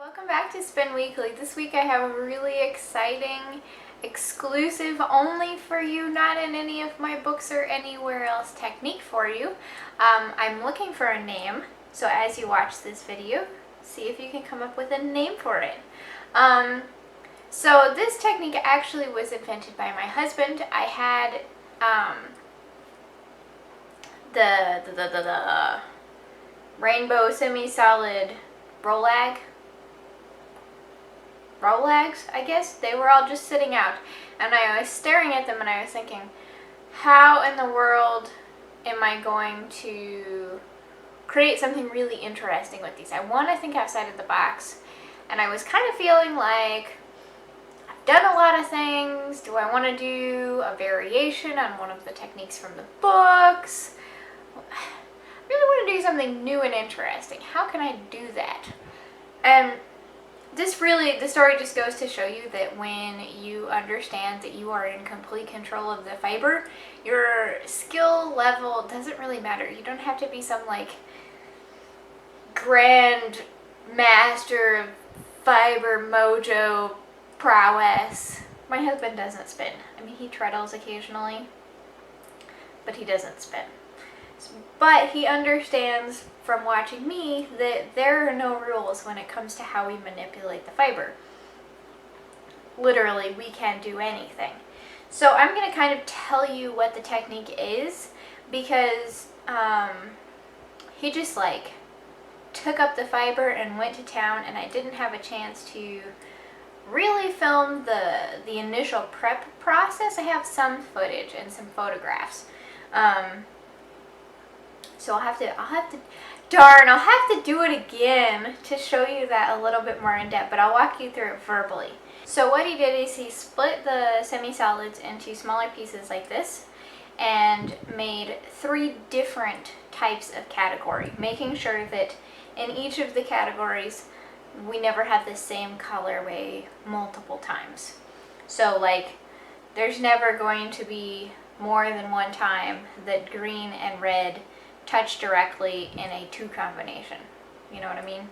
Welcome back to Spin Weekly. This week I have a really exciting, exclusive, only for you, not in any of my books or anywhere else technique for you. I'm looking for a name, so as you watch this video, see if you can come up with a name for it. So this technique actually was invented by my husband. I had the rainbow semi-solid Rolags, I guess. They were all just sitting out, and I was staring at them and I was thinking, how in the world am I going to create something really interesting with these? I want to think outside of the box, and I was kind of feeling like I've done a lot of things. Do I want to do a variation on one of the techniques from the books? I really want to do something new and interesting. How can I do that? And the story just goes to show you that when you understand that you are in complete control of the fiber, your skill level doesn't really matter. You don't have to be some like grand master of fiber mojo prowess. My husband doesn't spin. I mean, he treadles occasionally, but he doesn't spin. But he understands from watching me that there are no rules when it comes to how we manipulate the fiber. Literally, we can do anything. So I'm going to kind of tell you what the technique is, because he just like took up the fiber and went to town, and I didn't have a chance to really film the initial prep process. I have some footage and some photographs. So I'll have to do it again to show you that a little bit more in depth, but I'll walk you through it verbally. So what he did is he split the semi-solids into smaller pieces like this and made 3 different types of category, making sure that in each of the categories we never have the same colorway multiple times. So like there's never going to be more than one time that green and red touch directly in a 2 combination. You know what I mean?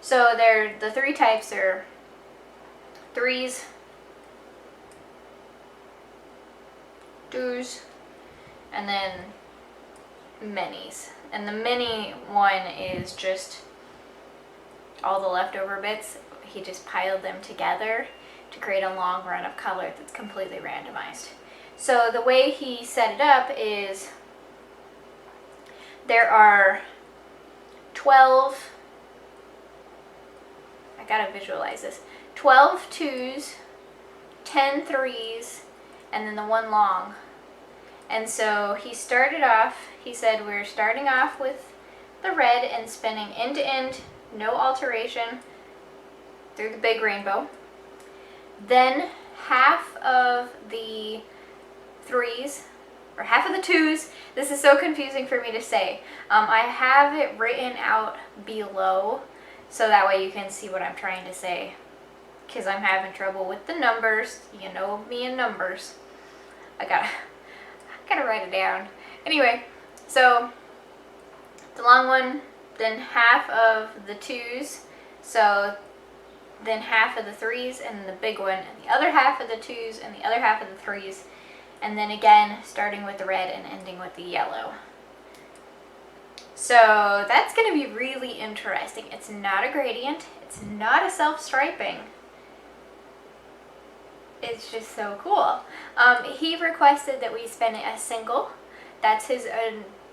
So the 3 types are 3s, 2s, and then minis. And the mini one is just all the leftover bits. He just piled them together to create a long run of color that's completely randomized. So the way he set it up is there are 12, I gotta visualize this, 12 2s, 10 3s, and then the 1 long. And so he started off, he said we're starting off with the red and spinning end to end, no alteration, through the big rainbow. Then half of the 3s, or half of the 2s, this is so confusing for me to say. I have it written out below so that way you can see what I'm trying to say, because I'm having trouble with the numbers. You know me and numbers. I gotta write it down. Anyway, so the long one, then half of the 2s, so then half of the 3s, and the big one, and the other half of the 2s, and the other half of the 3s, and then again starting with the red and ending with the yellow. So that's going to be really interesting. It's not a gradient, it's not a self-striping. It's just so cool. He requested that we spin it as single. That's his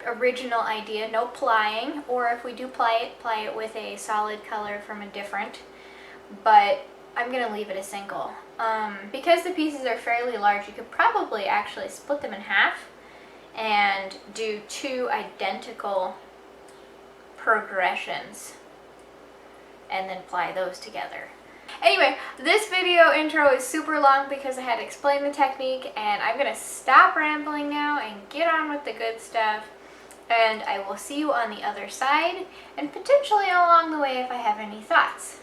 original idea, no plying, or if we do ply it with a solid color from a different, but I'm going to leave it a single. Because the pieces are fairly large, you could probably actually split them in half and do 2 identical progressions and then ply those together. Anyway, this video intro is super long because I had to explain the technique, and I'm going to stop rambling now and get on with the good stuff, and I will see you on the other side and potentially along the way if I have any thoughts.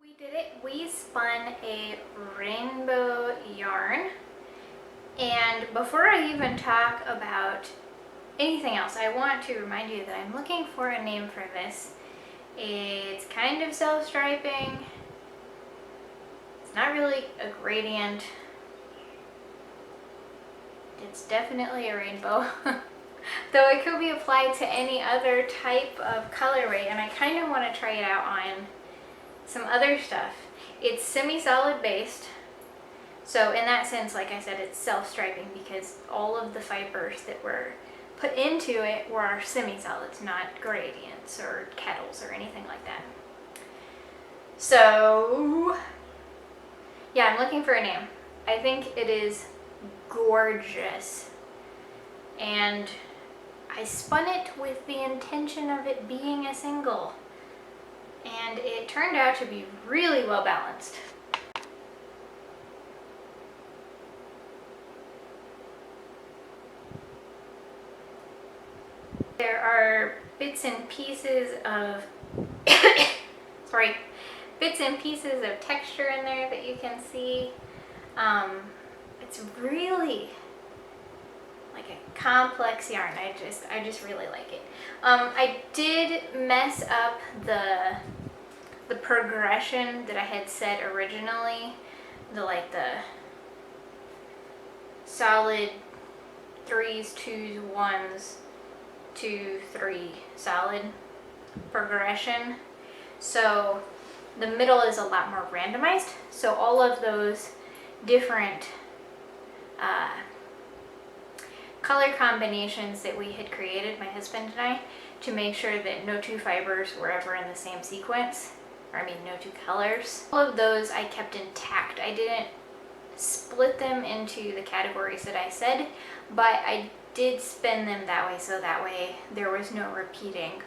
We did it. We spun a rainbow yarn, and before I even talk about anything else, I want to remind you that I'm looking for a name for this. It's kind of self-striping. It's not really a gradient. It's definitely a rainbow. Though it could be applied to any other type of colorway, and I kind of want to try it out on some other stuff. It's semi-solid based, so in that sense, like I said, it's self-striping because all of the fibers that were put into it were semi-solids, not gradients or kettles or anything like that. So yeah, I'm looking for a name. I think it is gorgeous, and I spun it with the intention of it being a single, and it turned out to be really well balanced. There are bits and pieces of bits and pieces of texture in there that you can see. It's really like a complex yarn. I just really like it. I did mess up the progression that I had set originally, the solid 3s, 2s, 1s, 2, 3 solid progression. So the middle is a lot more randomized. So all of those different color combinations that we had created, my husband and I, to make sure that no two fibers were ever in the same sequence, or I mean no two colors. All of those I kept intact. I didn't split them into the categories that I said, but I did spin them that way, so that way there was no repeating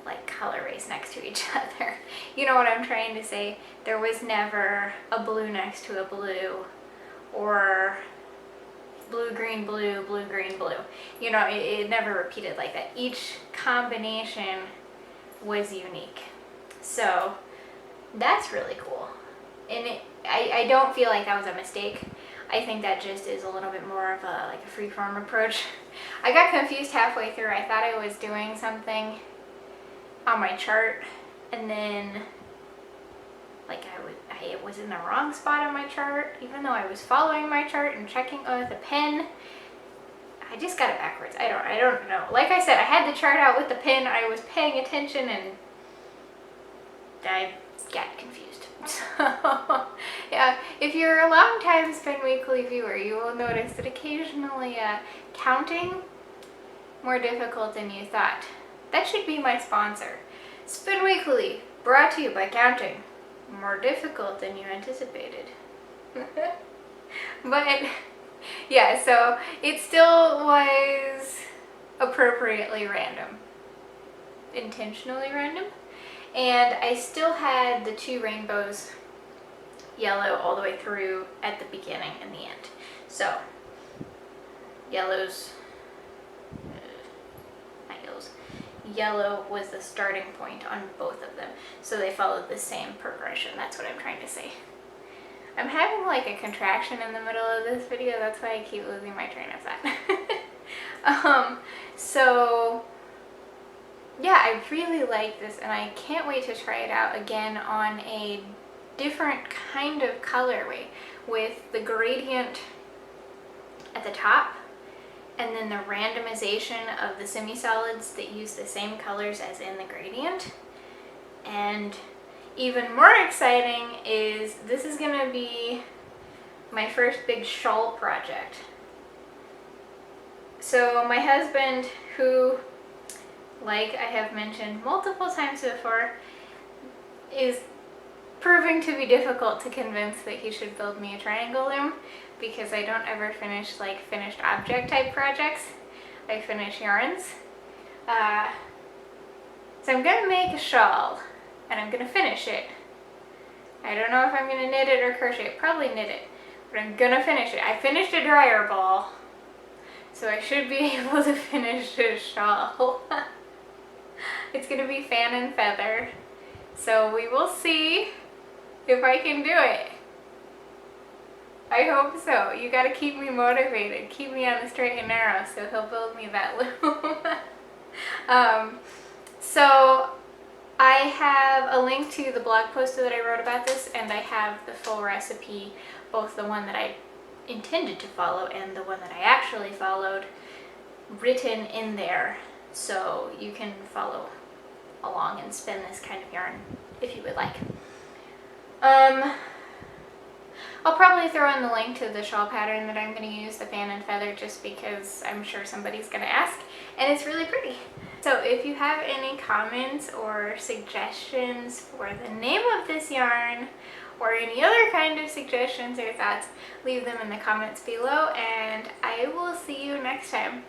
like colorways next to each other. You know what I'm trying to say? There was never a blue next to a blue, or blue, green, blue, blue, green, blue. You know, it never repeated like that. Each combination was unique. So that's really cool. And I don't feel like that was a mistake. I think that just is a little bit more of a free-form approach. I got confused halfway through. I thought I was doing something on my chart, and then it was in the wrong spot on my chart, even though I was following my chart and checking with a pen. I just got it backwards. I don't know. Like I said, I had the chart out with the pen. I was paying attention, and I got confused. So yeah, if you're a long time Spin Weekly viewer, you will notice that occasionally counting more difficult than you thought. That should be my sponsor. Spin Weekly, brought to you by counting. More difficult than you anticipated. But yeah, so it still was appropriately random. Intentionally random. And I still had the two rainbows, yellow all the way through at the beginning and the end. So yellow was the starting point on both of them. So they followed the same progression. That's what I'm trying to say. I'm having like a contraction in the middle of this video. That's why I keep losing my train of thought. So yeah, I really like this, and I can't wait to try it out again on a different kind of colorway with the gradient at the top, and then the randomization of the semi-solids that use the same colors as in the gradient. And even more exciting is this is gonna be my first big shawl project. So my husband, who, like I have mentioned multiple times before, is proving to be difficult to convince that he should build me a triangle loom, because I don't ever finish like finished object type projects. I finish yarns. So I'm gonna make a shawl, and I'm gonna finish it. I don't know if I'm gonna knit it or crochet it. Probably knit it, but I'm gonna finish it. I finished a dryer ball, so I should be able to finish a shawl. It's gonna be fan and feather, so we will see. if I can do it. I hope so. You gotta keep me motivated. Keep me on the straight and narrow, so he'll build me that loom. So I have a link to the blog post that I wrote about this, and I have the full recipe, both the one that I intended to follow and the one that I actually followed, written in there, so you can follow along and spin this kind of yarn if you would like. I'll probably throw in the link to the shawl pattern that I'm going to use, the fan and feather, just because I'm sure somebody's going to ask, and it's really pretty. So if you have any comments or suggestions for the name of this yarn, or any other kind of suggestions or thoughts, leave them in the comments below, and I will see you next time.